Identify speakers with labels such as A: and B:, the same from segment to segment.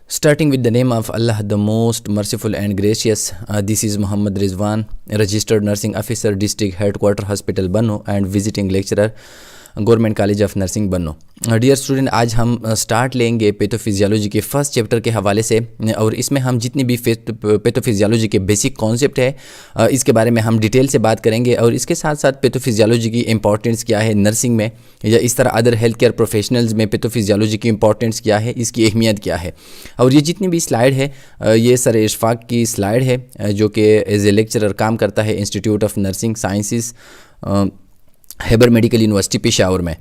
A: Starting with the name of Allah, the most merciful and gracious. This is Muhammad Rizwan, registered nursing officer, district headquarter hospital Banno and visiting lecturer, government college of nursing Bannu. Dear student, आज हम start लेंगे pathophysiology के first chapter के हवाले से, और इसमें हम जितनी भी पैथोफिजियोलॉजी के बेसिक कॉन्सेप्ट है इसके बारे में हम डिटेल से बात करेंगे, और इसके साथ साथ पैथोफिजियोलॉजी की इंपॉर्टेंस क्या है नर्सिंग में या इस तरह अदर हेल्थ केयर प्रोफेशनल्स में पैथोफिजियोलॉजी की इंपॉर्टेंस क्या है, इसकी अहमियत क्या है। और ये जितनी भी स्लाइड है ये सर इशफाक की स्लाइड है जो कि एज ए लेक्चरर काम करता है institute of nursing sciences Haber medical university Peshawar में।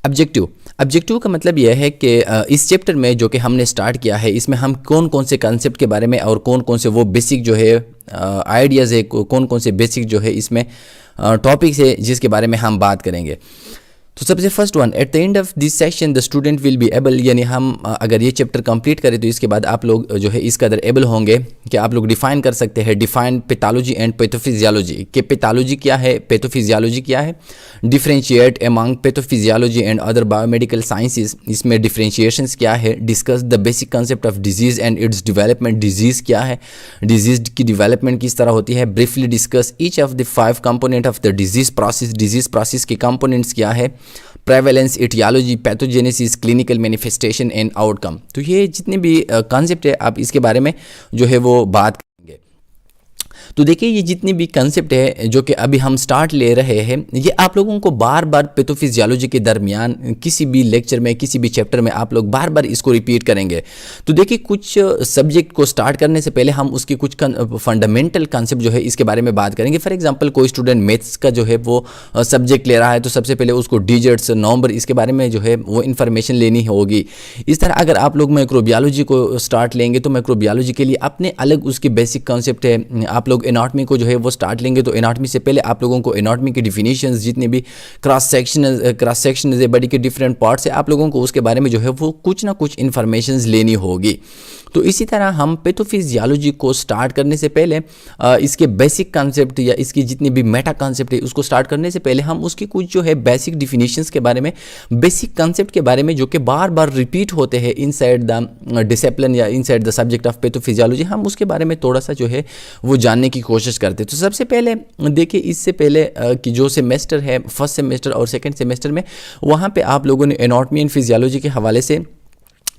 A: ऑब्जेक्टिव का मतलब यह है कि इस चैप्टर में जो कि हमने स्टार्ट किया है इसमें हम कौन कौन से कंसेप्ट के बारे में और कौन कौन से वो बेसिक जो है आइडियाज़ है, कौन कौन से बेसिक जो है इसमें टॉपिक्स है जिसके बारे में हम बात करेंगे। तो सबसे first one, at the end of this session the student will be able, यानी हम अगर ये चैप्टर कंप्लीट करें तो इसके बाद आप लोग जो है इस कदर एबल होंगे कि आप लोग डिफाइन कर सकते हैं, डिफाइन पैथोलॉजी एंड पैथोफिजियोलॉजी कि पैथोलॉजी क्या है, पैथोफिजियोलॉजी क्या है, differentiate among pathophysiology and other biomedical sciences, इसमें डिफरेंशिएशंस क्या है, discuss the basic concept of disease and its development, disease क्या है, डिजीज़ की डेवलपमेंट किस तरह होती है, briefly discuss each of the 5 component of the disease process के कंपोनेंट्स क्या है, prevalence, aetiology, pathogenesis, clinical manifestation and outcome. तो ये जितने भी कॉन्सेप्ट है आप इसके बारे में जो है वो बात करेंगे। तो देखिए ये जितनी भी कंसेप्ट है जो कि अभी हम स्टार्ट ले रहे हैं ये आप लोगों को बार बार पैथोफिजियोलॉजी के दरमियान किसी भी लेक्चर में किसी भी चैप्टर में आप लोग बार बार इसको रिपीट करेंगे। तो देखिए कुछ सब्जेक्ट को स्टार्ट करने से पहले हम उसके कुछ फंडामेंटल कंसेप्ट जो है इसके बारे में बात करेंगे। फॉर एग्जांपल कोई स्टूडेंट मैथ्स का जो है वो सब्जेक्ट ले रहा है तो सबसे पहले उसको डिजिट्स, नंबर, इसके बारे में जो है वो इन्फॉर्मेशन लेनी होगी। इस तरह अगर आप लोग माइक्रोबायोलॉजी को स्टार्ट लेंगे तो माइक्रोबायोलॉजी के लिए अपने अलग उसके बेसिक कॉन्सेप्ट है। आप लोग एनाटॉमी को जो है वो स्टार्ट लेंगे तो एनाटॉमी से पहले आप लोगों को एनाटॉमी की डिफिनीशंस, जितने भी क्रॉस सेक्शन है बॉडी के डिफरेंट पार्ट्स है, आप लोगों को उसके बारे में जो है वो कुछ ना कुछ इन्फॉर्मेशंस लेनी होगी। तो इसी तरह हम पैथोफिजियोलॉजी को स्टार्ट करने से पहले इसके बेसिक कॉन्सेप्ट या इसकी जितनी भी मेटा कॉन्सेप्ट है उसको स्टार्ट करने से पहले हम उसकी कुछ जो है बेसिक डिफिनीशंस के बारे में, बेसिक कॉन्सेप्ट के बारे में जो कि बार बार रिपीट होते हैं इनसाइड द डिसिप्लिन या inside the subject of pathophysiology, हम उसके बारे में थोड़ा सा जो है वो जानने की कोशिश करते हैं। तो सबसे पहले देखिए इससे पहले कि जो सेमेस्टर है फर्स्ट सेमेस्टर और सेकंड सेमेस्टर में वहाँ पे आप लोगों ने एनाटॉमी एंड फिजियोलॉजी के हवाले से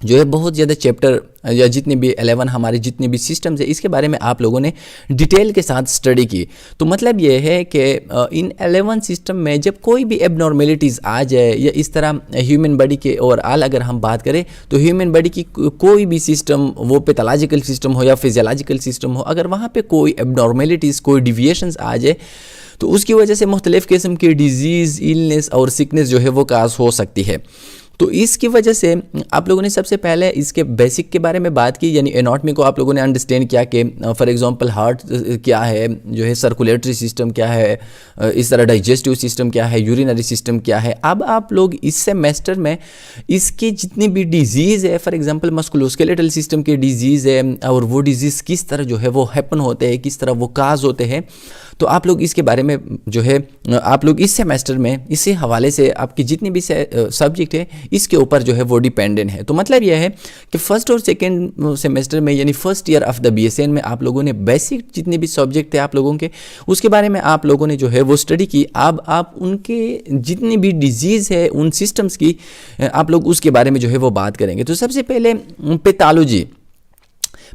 A: जो है बहुत ज़्यादा चैप्टर या जितने भी 11 हमारे जितने भी सिस्टम्स है इसके बारे में आप लोगों ने डिटेल के साथ स्टडी की। तो मतलब ये है कि इन 11 सिस्टम में जब कोई भी एबनॉर्मेलिटीज़ आ जाए या इस तरह ह्यूमन बॉडी के ओवरऑल अगर हम बात करें तो ह्यूमन बॉडी की कोई भी सिस्टम, वो पैथोलॉजिकल सिस्टम हो या फिजियोलॉजिकल सिस्टम हो, अगर वहाँ पर कोई एबनॉर्मेलिटीज़, कोई डिविएशंस आ जाए तो उसकी वजह से मुख्तलिफ़ किस्म की डिजीज़, इलनेस और सिकनेस जो है वो काज हो सकती है। तो इसकी वजह से आप लोगों ने सबसे पहले इसके बेसिक के बारे में बात की, यानी एनाटॉमी को आप लोगों ने अंडरस्टैंड किया कि फॉर एग्जांपल हार्ट क्या है, जो है सर्कुलेटरी सिस्टम क्या है, इस तरह डाइजेस्टिव सिस्टम क्या है, यूरिनरी सिस्टम क्या है। अब आप लोग इस सेमेस्टर में इसकी जितनी भी डिजीज़ है, फॉर एग्जांपल मस्कुलोस्केलेटल सिस्टम की डिजीज़ है और वो डिजीज़ किस तरह जो है वो हैपन होते हैं, किस तरह वो काज होते हैं, तो आप लोग इसके बारे में जो है आप लोग इस सेमेस्टर में इसी हवाले से आपकी जितनी भी सब्जेक्ट है इसके ऊपर जो है वो डिपेंडेंट है। तो मतलब यह है कि फर्स्ट और सेकंड सेमेस्टर में यानी first year of the BSN में आप लोगों ने बेसिक जितने भी सब्जेक्ट थे आप लोगों के उसके बारे में आप लोगों ने जो है वो स्टडी की। अब आप उनके जितनी भी डिजीज़ है उन सिस्टम्स की आप लोग उसके बारे में जो है वो बात करेंगे। तो सबसे पहले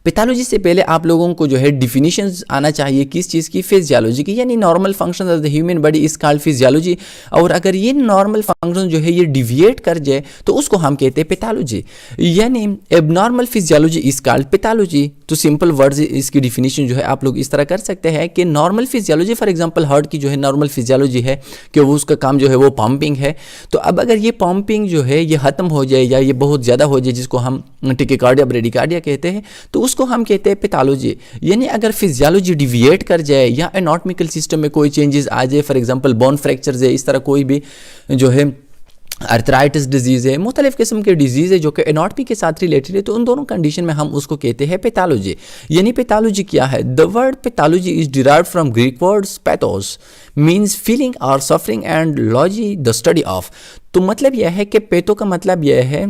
A: पैथोलॉजी से पहले आप लोगों को जो है डिफिनीशंस आना चाहिए किस चीज़ की, फिजियोलॉजी की, यानी normal function of the human body is called physiology. और अगर ये नॉर्मल फंक्शन जो है ये डिविएट कर जाए तो उसको हम कहते हैं पैथोलॉजी, यानी abnormal physiology is called pathology. तो सिंपल वर्ड्स इसकी डिफिनीशन जो है आप लोग इस तरह कर सकते हैं कि normal physiology, for example heart की जो है नॉर्मल फिजियोलॉजी है कि वो उसका काम जो है वो पंपिंग है। तो अब अगर ये पंपिंग जो है ये ख़त्म हो जाए या ये बहुत ज़्यादा हो जाए जिसको हम टेकिकार्डिया, ब्रेडिकार्डिया कहते हैं, तो उसको हम कहते हैं पैथोलॉजी। यानी अगर फिजियोलॉजी डिविएट कर जाए या एनाटॉमिकल सिस्टम में कोई चेंजेस आ जाए, फॉर एग्जांपल बोन फ्रैक्चर्स है, इस तरह कोई भी जो है अर्थराइटिस डिजीज़ है, मुख्तलिफ किस्म के डिजीज़ है जो कि एनाटॉमी के साथ रिलेटेड है, तो उन दोनों कंडीशन में हम उसको कहते हैं पैथोलॉजी। यानी पैथोलॉजी क्या है? The word pathology is derived from Greek words pathos means feeling और suffering and logy the study of. तो मतलब यह है कि पैथो का मतलब यह है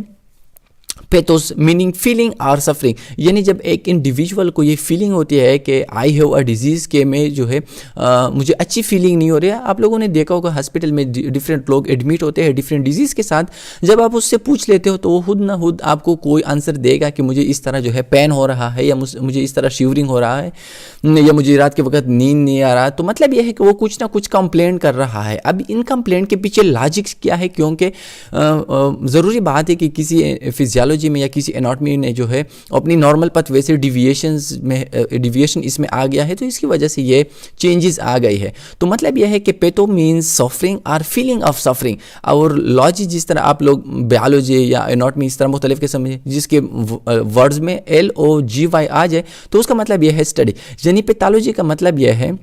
A: पैथोस मीनिंग फीलिंग और सफरिंग, यानी जब एक इंडिविजुअल को ये फीलिंग होती है कि आई हैव अ डिजीज़ के में जो है मुझे अच्छी फीलिंग नहीं हो रही है। आप लोगों ने देखा होगा हॉस्पिटल में डिफरेंट लोग एडमिट होते हैं डिफरेंट डिजीज़ के साथ, जब आप उससे पूछ लेते हो तो वो खुद ना खुद आपको कोई आंसर देगा कि मुझे इस तरह जो है पेन हो रहा है, या मुझे इस तरह शिवरिंग हो रहा है, या मुझे रात के वक्त नींद नहीं आ रहा। तो मतलब यह है कि वो कुछ ना कुछ कंप्लेंट कर रहा है। अब इन कंप्लेंट के पीछे लॉजिक क्या है, क्योंकि ज़रूरी बात है कि किसी फिजियोलॉजी में या किसी एनाटॉमी ने जो है अपनी नॉर्मल पाथवे से डिविएशन इसमें आ गया है, तो इसकी वजह से ये चेंजेस आ गई है। तो मतलब यह है कि पैथो मीन्स सफरिंग और फीलिंग ऑफ सफरिंग। और लॉजी जिस तरह आप लोग बायोलॉजी या एनाटॉमी इस तरह मुख्तलिफ किस्म जिसके वर्ड्स में LOGY आ जाए तो उसका मतलब यह है स्टडी। यानी पैथोलॉजी का मतलब यह है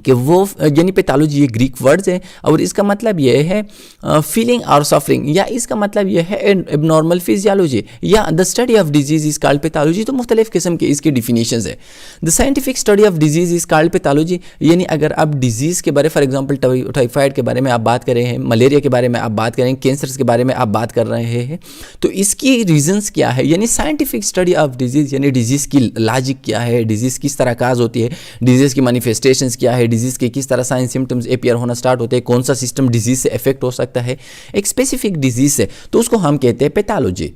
A: कि वो यानी पैथोलॉजी ये ग्रीक वर्ड्स है और इसका मतलब यह है फीलिंग और सफरिंग, या इसका मतलब यह है एबनॉर्मल फिजियोलॉजी या the study of disease is called pathology. तो मुख्तलिफ किस्म के इसके डिफिनीशंस है। The scientific study of disease is called pathology, यानी अगर आप डिजीज़ के बारे फॉर एग्जांपल टाइफाइड के बारे में आप बात कर रहे हैं, मलेरिया के बारे में आप बात करें, कैंसर के बारे में आप बात कर रहे हैं, तो इसकी रीजंस क्या है, यानी साइंटिफिक स्टडी ऑफ डिजीज़, यानी डिजीज़ की लॉजिक क्या है, डिजीज़ किस तरह काज होती है, डिजीज़ की मैनिफेस्टेशंस क्या है, डिजीज़ के किस तरह साइन सिम्टम्स अपीयर होना स्टार्ट होते हैं, कौन सा सिस्टम डिजीज़ से इफेक्ट हो सकता है एक स्पेसिफिक डिजीज़ से, तो उसको हम कहते हैं pathology.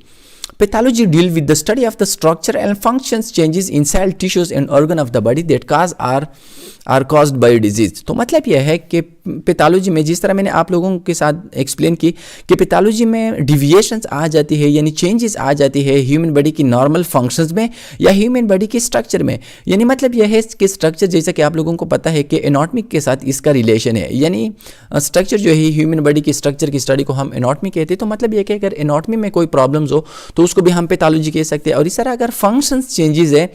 A: Pathology deal with the study of the structure and functions changes in cell tissues and organ of the body that cause are caused by disease। तो मतलब यह है कि पैथोलॉजी में जिस तरह मैंने आप लोगों के साथ एक्सप्लेन की कि पैथोलॉजी में डिविएशंस आ जाती है, यानी चेंजेस आ जाती है ह्यूमन बॉडी की नॉर्मल फंक्शंस में या ह्यूमन बॉडी के स्ट्रक्चर में। यानी मतलब यह है कि स्ट्रक्चर जैसा कि आप लोगों को पता है कि एनाटॉमी के साथ इसका रिलेशन है, यानी स्ट्रक्चर जो है ह्यूमन बॉडी की स्ट्रक्चर की स्टडी को हम एनाटॉमी कहते हैं। तो मतलब यह कि अगर एनाटॉमी में कोई प्रॉब्लम्स हो तो उसको भी हम पैथोलॉजी कह सकते हैं। और इस तरह अगर फंक्शंस चेंजेस है,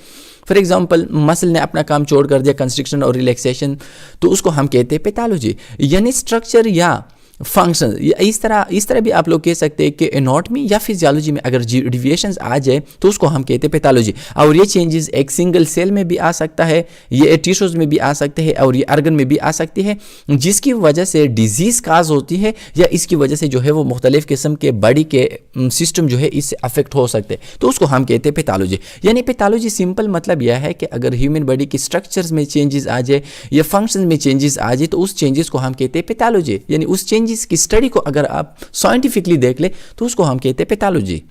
A: फॉर एग्जांपल मसल ने अपना काम छोड़ कर दिया कंस्ट्रिक्शन और रिलैक्सेशन, तो उसको हम कहते हैं पैथोलॉजी। यानी स्ट्रक्चर या फंक्शन इस तरह भी आप लोग कह सकते हैं कि एनाटॉमी या फिजियोलॉजी में अगर डिविएशंस आ जाए तो उसको हम कहते हैं पैथोलॉजी। और ये चेंजेस एक सिंगल सेल में भी आ सकता है, ये टिश्यूज में भी आ सकते हैं और ये ऑर्गन में भी आ सकती है, जिसकी वजह से डिजीज़ काज होती है या इसकी वजह से जो है वो मुख्तलिफ किस्म के बॉडी के सिस्टम जो है इससे अफेक्ट हो सकते हैं, तो उसको हम कहते हैं पैथोलॉजी। यानी पैथोलॉजी सिंपल मतलब यह है कि अगर ह्यूमन बॉडी के स्ट्रक्चर्स में चेंजेस आ जाए या फंक्शन में चेंजेस आ जाए तो उस चेंजेस को हम कहते हैं पैथोलॉजी। यानी उस की स्टडी को अगर आप साइंटिफिकली देख ले तो उसको हम कहते हैं pathology.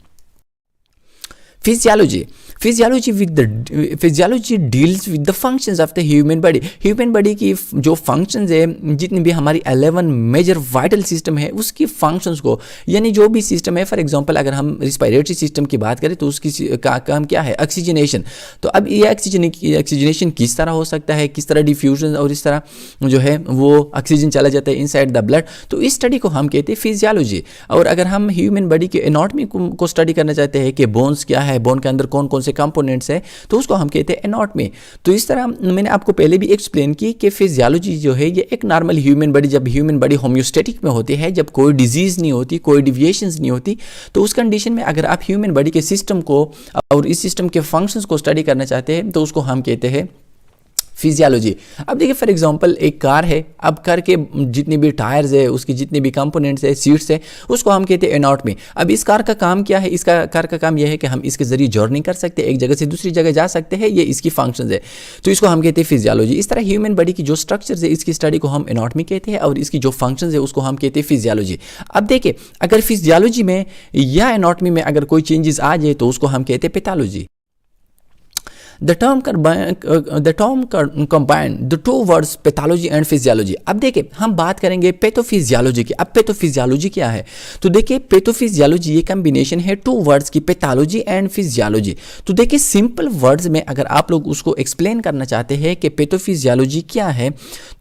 A: Physiology deals with the functions of the human body. Human body की जो फंक्शंस है, जितनी भी हमारी 11 मेजर वाइटल सिस्टम है उसकी फंक्शंस को, यानी जो भी सिस्टम है, फॉर एग्जांपल अगर हम रिस्पायरेटरी सिस्टम की बात करें तो उसकी का काम क्या है, ऑक्सीजनेशन। तो अब ये ऑक्सीजनेशन किस तरह हो सकता है, किस तरह डिफ्यूजन और इस तरह जो है वो ऑक्सीजन चला जाता है इनसाइड द ब्लड, तो इस स्टडी को हम कहते हैं फिजियोलॉजी। और अगर हम ह्यूमन बॉडी के एनाटॉमी को स्टडी करना चाहते हैं कि बोन्स क्या है, बोन के अंदर कौन कौन से कंपोनेंट्स हैं, तो उसको हम कहते हैं एनाटॉमी। तो इस तरह मैंने आपको पहले भी एक्सप्लेन की कि फिजियोलॉजी जो है ये एक नॉर्मल ह्यूमन बॉडी, जब ह्यूमन बॉडी होम्योस्टेटिक में होती है, जब कोई डिजीज़ नहीं होती, कोई डिविएशंस नहीं होती, तो उस कंडीशन में अगर आप ह्यूमन बॉडी के सिस्टम को और इस सिस्टम के फंक्शंस को स्टडी करना चाहते हैं तो उसको हम कहते हैं फिजियोलॉजी। अब देखिए फॉर एग्जांपल एक कार है, अब कार के जितने भी टायर्स है, उसकी जितने भी कंपोनेंट्स है, सीट्स है, उसको हम कहते हैं एनाटॉमी। अब इस कार का काम क्या है, इसका कार का काम यह है कि हम इसके जरिए जर्नी कर सकते हैं, एक जगह से दूसरी जगह जा सकते हैं, ये इसकी फंक्शंस है, तो इसको हम कहते हैं फिजियोलॉजी। इस तरह ह्यूमन बॉडी की जो स्ट्रक्चर्स है इसकी स्टडी को हम एनाटॉमी कहते हैं और इसकी जो फंक्शंस है उसको हम कहते हैं फिजियोलॉजी। अब देखिए अगर फिजियोलॉजी में या एनाटॉमी में अगर कोई चेंजेस आ जाए तो उसको हम कहते हैं pathology. The term combine the two words pathology and physiology। अब देखिए हम बात करेंगे पैथोफिजियोलॉजी की। अब पैथोफिजियोलॉजी क्या है, तो देखिए पैथोफिजियोलॉजी ये कॉम्बिनेशन है टू वर्ड्स की, पैथोलॉजी एंड फिजियोलॉजी। तो देखिए सिंपल वर्ड्स में अगर आप लोग उसको एक्सप्लेन करना चाहते हैं कि पैथोफिजियोलॉजी क्या है,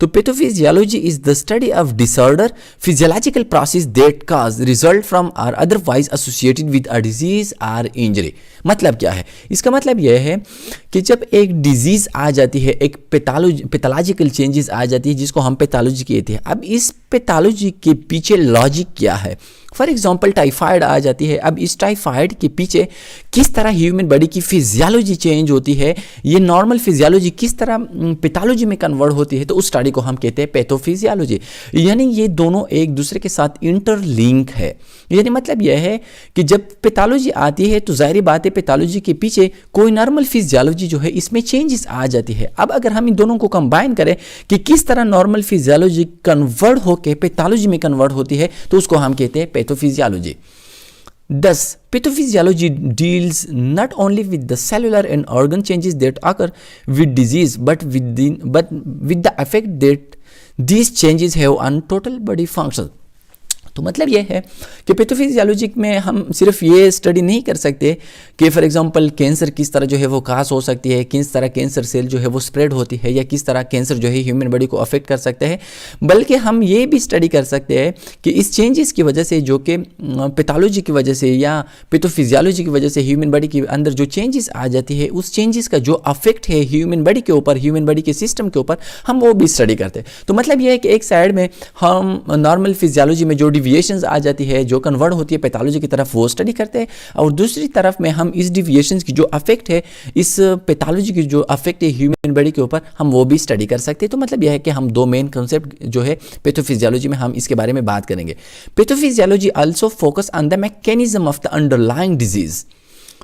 A: तो pathophysiology is the study of disorder physiological process that cause result from or otherwise associated with a disease or injury. मतलब क्या है, इसका मतलब यह है कि जब एक डिजीज़ आ जाती है, एक पैथोलॉजिकल चेंजेस आ जाती है जिसको हम पैथोलॉजी कहते हैं। अब इस पैथोलॉजी के पीछे लॉजिक क्या है, फॉर एग्जांपल टाइफाइड आ जाती है। अब इस टाइफाइड के पीछे किस तरह ह्यूमन बॉडी की फिजियोलॉजी चेंज होती है, ये नॉर्मल फिजियोलॉजी किस तरह पैथोलॉजी में कन्वर्ट होती है, तो उस स्टडी को हम कहते हैं पैथोफिजियोलॉजी। यानी ये दोनों एक दूसरे के साथ इंटरलिंक है। यानी मतलब यह है कि जब पैथोलॉजी आती है तो जाहिर बात है पैथोलॉजी के पीछे कोई नॉर्मल फिजियोलॉजी जो है इसमें चेंजेस आ जाती है। अब अगर हम इन दोनों को कंबाइन करें कि किस तरह नॉर्मल फिजियोलॉजी कन्वर्ट होकर पैथोलॉजी में कन्वर्ट होती है, तो उसको हम कहते हैं pathophysiology. Thus, pathophysiology deals not only with the cellular and organ changes that occur with disease, but with the effect that these changes have on total body function. तो मतलब ये है कि पैथोफिजियोलॉजी में हम सिर्फ ये स्टडी नहीं कर सकते कि फॉर एग्जांपल कैंसर किस तरह जो है वो काज हो सकती है, किस तरह कैंसर सेल जो है वो स्प्रेड होती है, या किस तरह कैंसर जो है ह्यूमन बॉडी को अफेक्ट कर सकते हैं, बल्कि हम ये भी स्टडी कर सकते हैं कि इस चेंजेस की वजह से, जो कि पैथोलॉजी की वजह से या पैथोफिजियोलॉजी की वजह से ह्यूमन बॉडी के अंदर जो चेंजेस आ जाती है, उस चेंजेस का जो अफेक्ट है ह्यूमन बॉडी के ऊपर, ह्यूमन बॉडी के सिस्टम के ऊपर, हम वो भी स्टडी करते हैं। तो मतलब ये है कि एक साइड में हम नॉर्मल फिजियोलॉजी में जो डिविएशंस आ जाती है, जो कन्वर्ट होती है पैथोलॉजी की तरफ, वो स्टडी करते हैं, और दूसरी तरफ में हम इस डिविएशंस की जो अफेक्ट है, इस पैथोलॉजी की जो अफेक्ट है ह्यूमन बॉडी के ऊपर, हम वो भी स्टडी कर सकते हैं। तो मतलब यह है कि हम दो मेन कॉन्सेप्ट जो है पैथोफिजियोलॉजी में हम इसके बारे में बात करेंगे। Pathophysiology also focus on the mechanism of the underlying disease.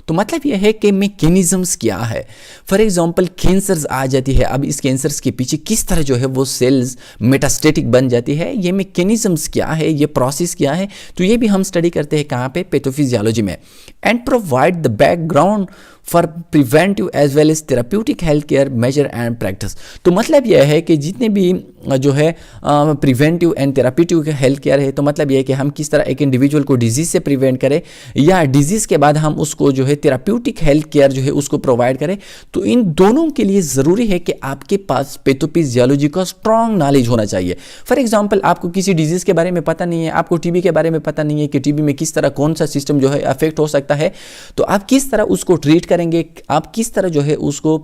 A: तो मतलब यह है कि मैकेनिज्म्स क्या है। फॉर एग्जांपल कैंसर्स आ जाती है, अब इस कैंसर्स के पीछे किस तरह जो है वो सेल्स मेटास्टेटिक बन जाती है, ये मैकेनिज्म्स क्या है, ये प्रोसेस क्या है, तो ये भी हम स्टडी करते हैं कहाँ पे, पैथोफिजियोलॉजी में। And provide the background for preventive as well as therapeutic health care measure and practice. तो मतलब यह है कि जितने भी जो है preventive and therapeutic health care है, तो मतलब यह है कि हम किस तरह एक इंडिविजुअल को डिजीज से प्रिवेंट करें, या डिजीज के बाद हम उसको जो है थेराप्यूटिक हेल्थ केयर जो है उसको प्रोवाइड करें। तो इन दोनों के लिए ज़रूरी है कि आपके पास पैथोफिजियोलॉजी का स्ट्रॉन्ग नॉलेज होना चाहिए। फॉर एग्जाम्पल आपको किसी डिजीज़ के बारे में पता नहीं है, आपको टीबी के बारे में पता नहीं है कि टीबी में किस तरह कौन सा सिस्टम जो है अफेक्ट हो सकता है, तो आप किस तरह उसको ट्रीट करेंगे, आप किस तरह जो है उसको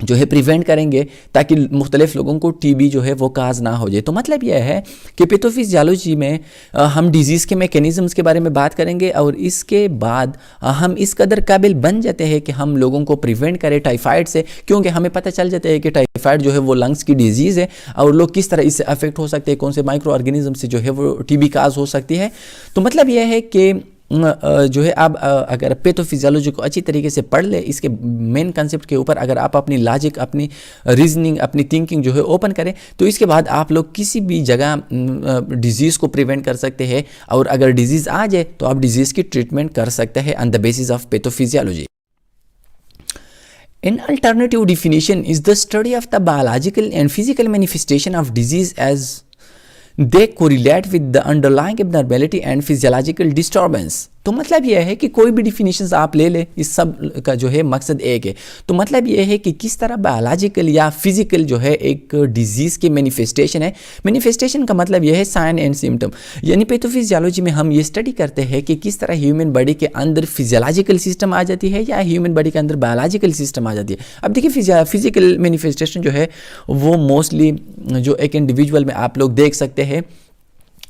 A: जो है प्रिवेंट करेंगे ताकि मुख्तलिफ लोगों को टीबी जो है वो काज ना हो जाए। तो मतलब यह है कि पैथोफिजियोलॉजी में हम डिजीज़ के मैकेनिज्म्स के बारे में बात करेंगे, और इसके बाद हम इस कदर काबिल बन जाते हैं कि हम लोगों को प्रिवेंट करें टाइफाइड से, क्योंकि हमें पता चल जाता है कि टाइफाइड जो है वो लंग्स की डिजीज़ है, और लोग किस तरह इससे अफेक्ट हो सकते हैं, कौन से माइक्रो ऑर्गेनिज्म से जो है वो टीबी काज हो सकती है। तो मतलब यह है कि जो है आप अगर पैथोफिजियोलॉजी को अच्छी तरीके से पढ़ ले, इसके मेन कंसेप्ट के ऊपर अगर आप अपनी लॉजिक, अपनी रीजनिंग, अपनी थिंकिंग जो है ओपन करें, तो इसके बाद आप लोग किसी भी जगह डिजीज़ को प्रिवेंट कर सकते हैं, और अगर डिजीज़ आ जाए तो आप डिजीज़ की ट्रीटमेंट कर सकते हैं on the basis of pathophysiology. An alternative definition is the study of the biological and physical manifestation of disease as they correlate with the underlying abnormality and physiological disturbance। तो मतलब यह है कि कोई भी डिफिनीशंस आप ले लें, इस सब का जो है मकसद एक है। तो मतलब यह है कि किस तरह बायोलॉजिकल या फिजिकल जो है एक डिजीज़ की मैनिफेस्टेशन है। मैनिफेस्टेशन का मतलब यह है साइन एंड सिम्टम। यानी पैथोफिजियोलॉजी में हम ये स्टडी करते हैं कि किस तरह ह्यूमन बॉडी के अंदर फिजियोलॉजिकल सिस्टम आ जाती है, या ह्यूमन बॉडी के अंदर बायोलॉजिकल सिस्टम आ जाती है। अब देखिए फिजिकल मैनिफेस्टेशन जो है वो मोस्टली जो एक इंडिविजुअल में आप लोग देख सकते हैं।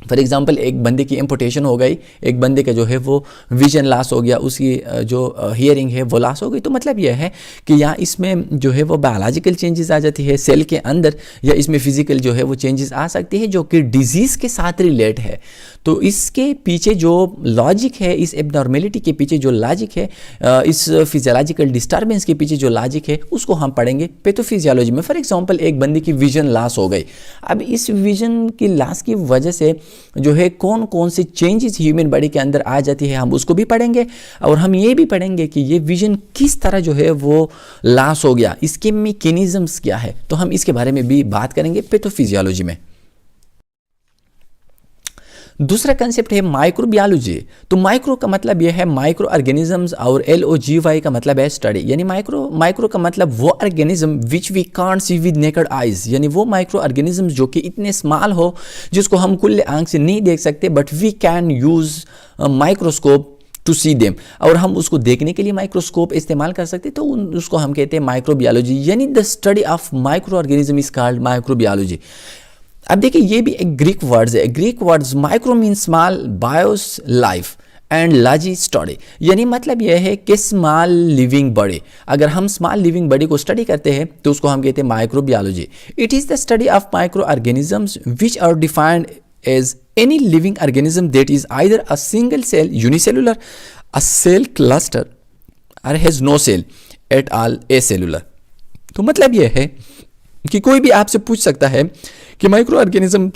A: फॉर एग्जांपल एक बंदे की एम्पुटेशन हो गई, एक बंदे का जो है वो विजन लॉस हो गया, उसकी जो हियरिंग है वो लॉस हो गई। तो मतलब यह है कि या इसमें जो है वो बायोलॉजिकल चेंजेस आ जाती है सेल के अंदर, या इसमें फिजिकल जो है वो चेंजेस आ सकती है जो कि डिजीज़ के साथ रिलेट है। तो इसके पीछे जो लॉजिक है, इस एबनॉर्मेलिटी के पीछे जो लॉजिक है, इस फिजियोलॉजिकल डिस्टर्बेंस के पीछे जो लॉजिक है, उसको हम पढ़ेंगे पैथोफिजियोलॉजी में। फॉर एग्जांपल एक बंदे की विजन लॉस हो गई, अब इस विजन की लॉस की वजह से जो है कौन कौन से चेंजेस ह्यूमन बॉडी के अंदर आ जाती है, हम उसको भी पढ़ेंगे, और हम ये भी पढ़ेंगे कि ये विजन किस तरह जो है वो लॉस हो गया, इसके मैकेनिज्म्स क्या है। तो हम इसके बारे में भी बात करेंगे पैथोफिजियोलॉजी में। दूसरा कंसेप्ट है माइक्रोबायोलॉजी। तो माइक्रो का मतलब यह है माइक्रो ऑर्गेनिजम्स, और LOGY का मतलब है स्टडी। यानी माइक्रो का मतलब वो organism which we can't see with naked eyes, यानी वो माइक्रो ऑर्गेनिज्म जो कि इतने स्मॉल हो जिसको हम खुले आंख से नहीं देख सकते, but we can use microscope to see them, और हम उसको देखने के लिए माइक्रोस्कोप इस्तेमाल कर सकते हैं। तो उसको हम कहते हैं माइक्रोबायोलॉजी। यानी the study of micro organism is called microbiology. अब देखिए ये भी एक ग्रीक वर्ड्स है। Greek words micro mean small, bios life and logy study, यानी मतलब यह है कि स्मॉल लिविंग बॉडी। अगर हम स्मॉल लिविंग बॉडी को स्टडी करते हैं तो उसको हम कहते हैं microbiology. It is the study of micro organisms which are defined as any living organism that is either a single cell unicellular, a cell cluster or has no cell at all acellular। तो मतलब यह है कि कोई भी आपसे पूछ सकता है कि माइक्रो ऑर्गेनिज्म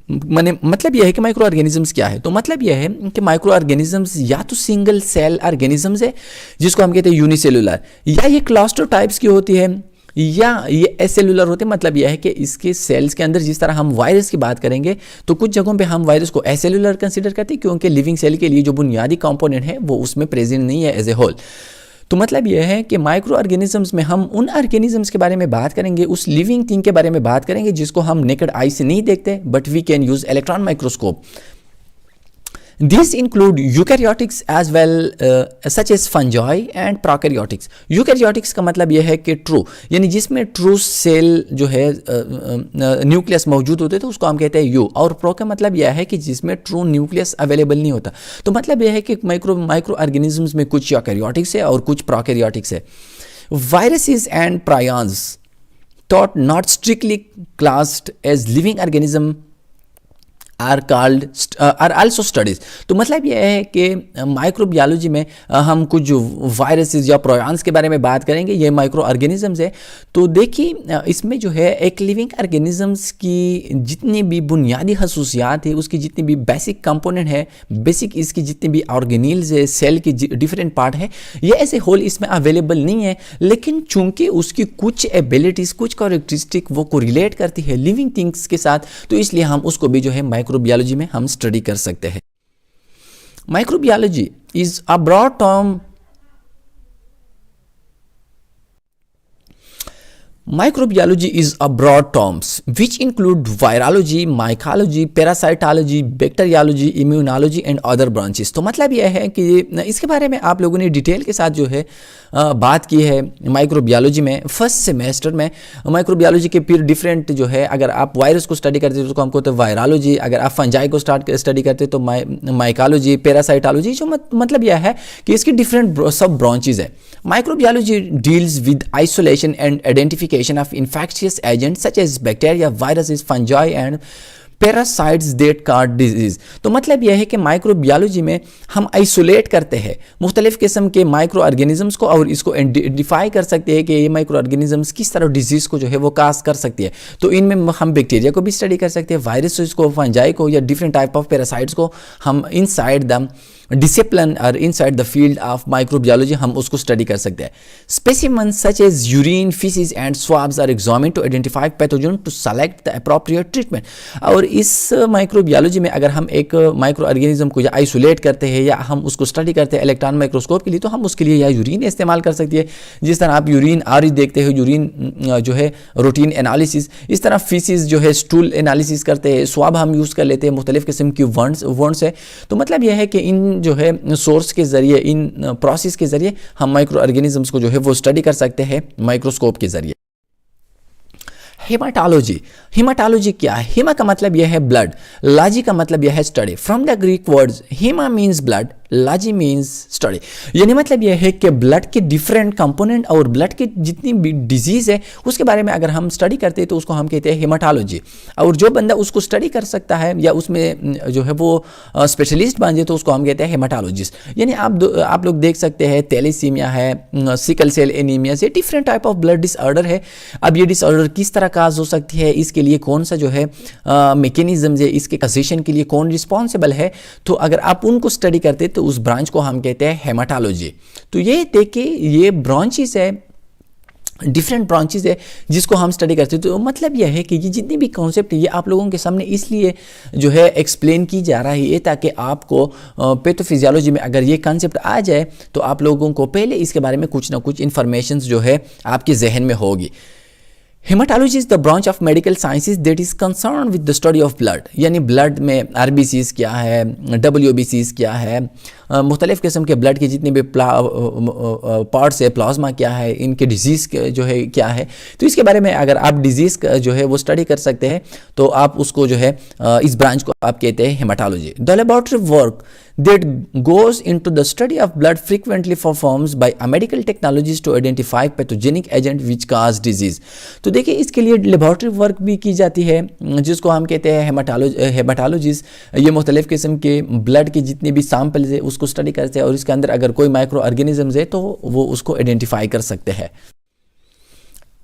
A: मतलब यह है कि माइक्रो ऑर्गेनिजम्स क्या है। तो मतलब यह है कि माइक्रो ऑर्गेनिजम्स या तो सिंगल सेल ऑर्गेनिजम्स है जिसको हम कहते हैं यूनिसेलुलर, या ये क्लस्टर टाइप्स की होती है, या ये एसेलुलर होते हैं। मतलब यह है कि इसके सेल्स के अंदर, जिस तरह हम वायरस की बात करेंगे तो कुछ जगहों पे हम वायरस को एसेलुलर कंसीडर करते हैं क्योंकि लिविंग सेल के लिए जो बुनियादी कंपोनेंट है वो उसमें प्रेजेंट नहीं है एज ए होल। तो मतलब यह है कि माइक्रो ऑर्गेनिजम्स में हम उन ऑर्गेनिजम्स के बारे में बात करेंगे, उस लिविंग थिंग के बारे में बात करेंगे जिसको हम नेकेड आई से नहीं देखते, but we can use electron microscope. These include eukaryotics as well, such as fungi and prokaryotics। Eukaryotics का मतलब यह है कि ट्रू, यानी जिसमें ट्रू सेल जो है न्यूक्लियस मौजूद होते तो उसको हम कहते हैं यू, और प्रो का मतलब यह है कि जिसमें ट्रू न्यूक्लियस अवेलेबल नहीं होता। तो मतलब यह है कि माइक्रो ऑर्गेनिजम्स में कुछ यूकैरियोटिक्स है और कुछ प्रोकैरियोटिक्स है। Viruses and prions thought not strictly classed as living organism are also studies. तो मतलब यह है कि माइक्रोबियोलॉजी में हम कुछ जो वायरसेस या प्रोयॉन्स के बारे में बात करेंगे, ये माइक्रो ऑर्गेनिजम्स है। तो देखिए इसमें जो है एक लिविंग ऑर्गेनिजम्स की जितनी भी बुनियादी खसूसियात है, उसकी जितनी भी बेसिक कंपोनेंट है, बेसिक इसकी जितनी भी ऑर्गेनील्स है, सेल की डिफरेंट पार्ट है, ये ऐसे होल इसमें अवेलेबल नहीं है। लेकिन चूंकि उसकी कुछ एबिलिटीज़, कुछ कैरेक्टरिस्टिक वो को रिलेट करती है लिविंग थिंग्स के साथ, तो इसलिए हम उसको भी जो है माइक्रोबियोलॉजी में हम स्टडी कर सकते हैं। Microbiology is a broad term. Microbiology is a broad terms which include virology, mycology, parasitology, bacteriology, immunology and other branches। तो मतलब यह है कि इसके बारे में आप लोगों ने डिटेल के साथ जो है बात की है माइक्रोबियोलॉजी में। फर्स्ट सेमेस्टर में माइक्रोबियोलॉजी के फिर डिफरेंट जो है, अगर आप वायरस को स्टडी करते हो तो उसको हमको तो वायरोलॉजी, अगर आप फंजाई को स्टडी करते तो माइकोलॉजी, पैरासाइटोलॉजी। जो मतलब यह है कि इसकी डिफरेंट सब ब्रांचेज है। Microbiology deals with isolation and identification of infectious agents such as bacteria, viruses, fungi and parasites that cause disease. तो मतलब यह है कि माइक्रोबियोलॉजी में हम आइसोलेट करते हैं मुख्तलिफ किस्म के माइक्रो ऑर्गेनिजम्स को और इसको आइडेंटिफाई कर सकते हैं कि ये माइक्रो ऑर्गेनिजम्स किस तरह डिजीज़ को जो है वो काज कर सकती है। तो इनमें हम बैक्टीरिया को भी स्टडी कर सकते हैं, वायरसेस को, फंजाई को, या डिफरेंट टाइप ऑफ पैरासाइट्स को हम इनसाइड द डिसिप्लिन और inside the field of microbiology हम उसको स्टडी कर सकते हैं। Specimens such as urine, feces and swabs are examined to identify pathogen to select the appropriate treatment. और इस माइक्रोबियोलॉजी में अगर हम एक माइक्रो ऑर्गेनिज्म को या आइसोलेट करते हैं या हम उसको स्टडी करते हैं इलेक्ट्रॉन माइक्रोस्कोप के लिए, तो हम उसके लिए या यूरिन इस्तेमाल कर सकते हैं, जिस तरह आप यूरिन आर देखते हो, यूरिन जो है रूटीन एनालिसिस, इस तरह फीसिस जो है स्टूल एनालिसिस करते हैं, स्वाब हम यूज़ कर लेते हैं, मुख्तलिफ किस्म की वर्ड्स है। तो मतलब यह है कि इन जो है सोर्स के जरिए, इन प्रोसेस के जरिए हम माइक्रो ऑर्गेनिजम्स को जो है वो स्टडी कर सकते हैं माइक्रोस्कोप के जरिए। हेमाटोलॉजी, हेमाटोलॉजी क्या है? हेमा का मतलब यह है ब्लड, लॉजी का मतलब यह है study. From the Greek words Hema means blood, logy means study. यानी मतलब यह है कि ब्लड के डिफरेंट कंपोनेंट और ब्लड की जितनी भी डिजीज़ है उसके बारे में अगर हम स्टडी करते हैं तो उसको हम कहते हैं हेमाटोलॉजी। और जो बंदा उसको स्टडी कर सकता है या उसमें जो है वो स्पेशलिस्ट बन जाए तो उसको हम कहते हैं हेमाटोलॉजिस्ट। यानी आप लोग देख सकते हैं थैलेसीमिया है, सिकल सेल एनीमिया से, different type of blood disorder है। अब ये डिसऑर्डर किस तरह काज हो सकती है, इसके लिए कौन सा जो है मैकेनिज्म है, इसके कजेशन के लिए कौन रिस्पॉन्सिबल है, तो अगर आप उनको स्टडी करते तो उस ब्रांच को हम कहते हैं हेमाटोलॉजी। तो ये देखिए ये ब्रांचेस है, डिफरेंट ब्रांचेस है जिसको हम स्टडी करते हैं। तो मतलब यह है कि ये जितनी भी कॉन्सेप्ट है ये आप लोगों के सामने इसलिए जो है एक्सप्लेन की जा रही है ताकि आपको पैथोफिजियोलॉजी में अगर ये कॉन्सेप्ट आ जाए तो आप लोगों को पहले इसके बारे में कुछ ना कुछ इंफॉर्मेशन जो है आपके जहन में होगी। Haematology is the branch of medical sciences that is concern with the study of blood. यानी ब्लड में आरबीसीज क्या है, डब्ल्यूबीसीज क्या है, मुख्तलिफ़ किस्म के ब्लड के जितने भी पार्ट्स है, प्लाज्मा क्या है, इनके डिजीज़ जो है क्या है, तो इसके बारे में अगर आप डिजीज़ का जो है वो स्टडी कर सकते हैं तो आप उसको जो है इस ब्रांच को आप कहते हैं haematology. The laboratory work that goes into the study of blood frequently performed by a medical technologies to identify pathogenic agent which cause disease। तो देखिए इसके लिए लेबोरेटरी वर्क भी की जाती है जिसको हम कहते हैं हेमाटोलॉजिस्ट। ये मुख्तलिफ़ किस्म के ब्लड के जितने भी सैंपल्स है उसको स्टडी करते हैं और इसके अंदर अगर कोई माइक्रो ऑर्गेनिजम्स है तो वो उसको आइडेंटिफाई कर सकते हैं।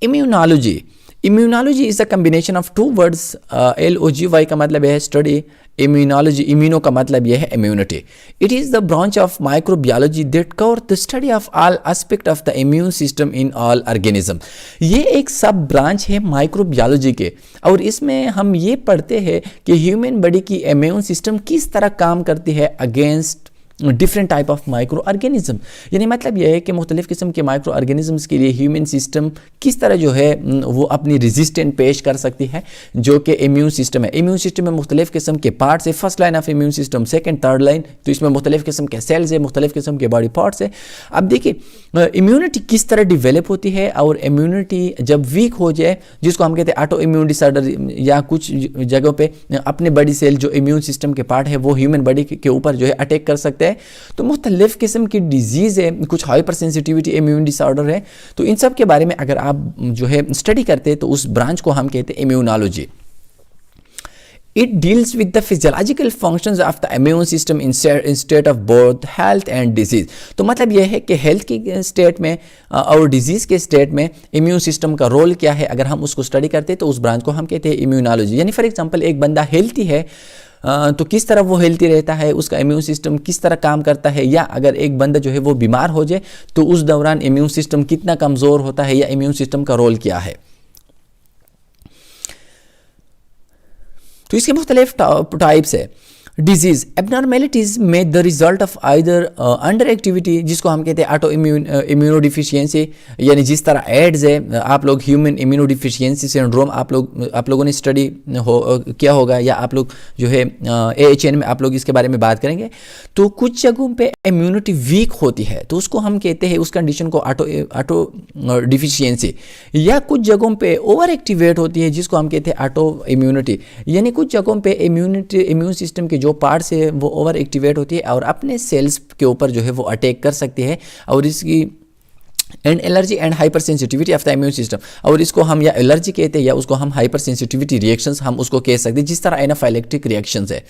A: Immunology, immunology is a combination of two words, LOGY का मतलब है स्टडी, इम्यूनोलॉजी, इम्यूनो का मतलब यह है immunity. It is the branch of microbiology that cover the study of all aspect of the immune system in all organism. ये एक सब ब्रांच है माइक्रोबायोलॉजी के और इसमें हम ये पढ़ते हैं कि ह्यूमन बॉडी की इम्यून सिस्टम किस तरह काम करती है against different type of micro organism. यानी मतलब यह है कि मुख्तलिफ़ किस्म के माइक्रो ऑर्गेनिजम्स के लिए ह्यूमन सिस्टम किस तरह जो है वो अपनी रेजिस्टेंट पेश कर सकती है, जो कि इम्यून सिस्टम है। इम्यून सिस्टम में मुख्तलिफ़ किस्म के पार्ट्स है, first line of immune system, second, third line, तो इसमें मुख्तलिफ़ किस्म के सेल्स है, मुख्तलिफ़ किस्म के बॉडी पार्ट्स है। अब देखिए इम्यूनिटी किस तरह डिवेलप होती है और इम्यूनिटी जब वीक हो जाए, जिसको हम कहते हैं ऑटो इम्यून डिसऑर्डर, या कुछ जगहों पे अपने बॉडी सेल जो इम्यून सिस्टम के पार्ट है वो ह्यूमन बॉडी के ऊपर जो है अटैक कर सकते हैं। तो मुख्तलिफ किस्म की डिजीज़ है, कुछ हाइपर सेंसिटिविटी इम्यून डिसऑर्डर है, तो इन सब के बारे में अगर आप जो है स्टडी करते हैं तो उस ब्रांच को हम कहते हैं immunology. It deals with the physiological functions of the immune system in state of both health and disease। तो मतलब यह है कि हेल्थ की स्टेट में और डिजीज़ के स्टेट में इम्यून सिस्टम का रोल क्या है, अगर हम उसको स्टडी करते हैं तो उस ब्रांच को हम कहते हैं इम्यूनोलॉजी। यानी फॉर एग्जांपल एक बंदा हेल्थी है तो किस तरह वो हेल्थी रहता है, उसका इम्यून सिस्टम किस तरह काम करता है, या अगर एक बंदा जो है वो बीमार हो जाए तो उस दौरान इम्यून सिस्टम कितना कमज़ोर होता है या इम्यून सिस्टम का रोल क्या है। तो इसके मुख्तलिफ टाइप्स है। डिजीज़ एबनॉर्मेलिटीज़ में the result of either under activity, जिसको हम कहते हैं ऑटो इम्यूनोडिफिशियंसी, यानी जिस तरह एड्स है, आप लोग ह्यूमन इम्यूनोडिफिशियंसी सिंड्रोम आप लोगों ने स्टडी किया होगा, या आप लोग जो है AHN में आप लोग इसके बारे में बात करेंगे। तो कुछ जगहों पे इम्यूनिटी वीक होती है तो उसको हम कहते हैं, उस कंडीशन को ऑटो डिफिशियंसी, या कुछ जगहों पे ओवर एक्टिवेट होती है जिसको हम कहते हैं ऑटो इम्यूनिटी। यानी कुछ जगहों पे इम्यून सिस्टम के जो पार्ट्स है वो ओवर एक्टिवेट होती है और अपने सेल्स के ऊपर जो है वो अटैक कर सकती है, और इसकी and allergy and hyper sensitivity of the immune system, और इसको हम या एलर्जी कहते हैं या उसको हम हाइपर सेंसिटिविटी रिएक्शंस हम उसको कह सकते हैं, जिस तरह एनाफाइलेक्टिक रिएक्शंस है।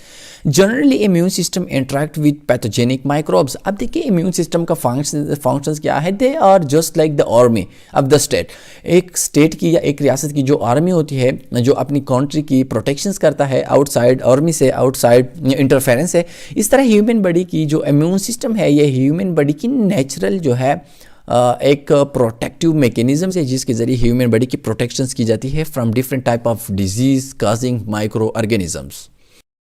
A: Generally immune system interact with pathogenic microbes. अब देखिए इम्यून सिस्टम का फंक्शंस क्या है, they are just like the army of the state. एक स्टेट की या एक रियासत की जो आर्मी होती है जो अपनी कंट्री की प्रोटेक्शंस करता है आउटसाइड आर्मी से, आउटसाइड इंटरफेरेंस है, इस तरह ह्यूमन बॉडी की जो इम्यून सिस्टम है ये ह्यूमन बॉडी की नेचुरल जो है एक प्रोटेक्टिव मैकेनिज्म है जिसके ज़रिए ह्यूमन बॉडी की प्रोटेक्शंस की जाती है from different type of disease causing micro organisms.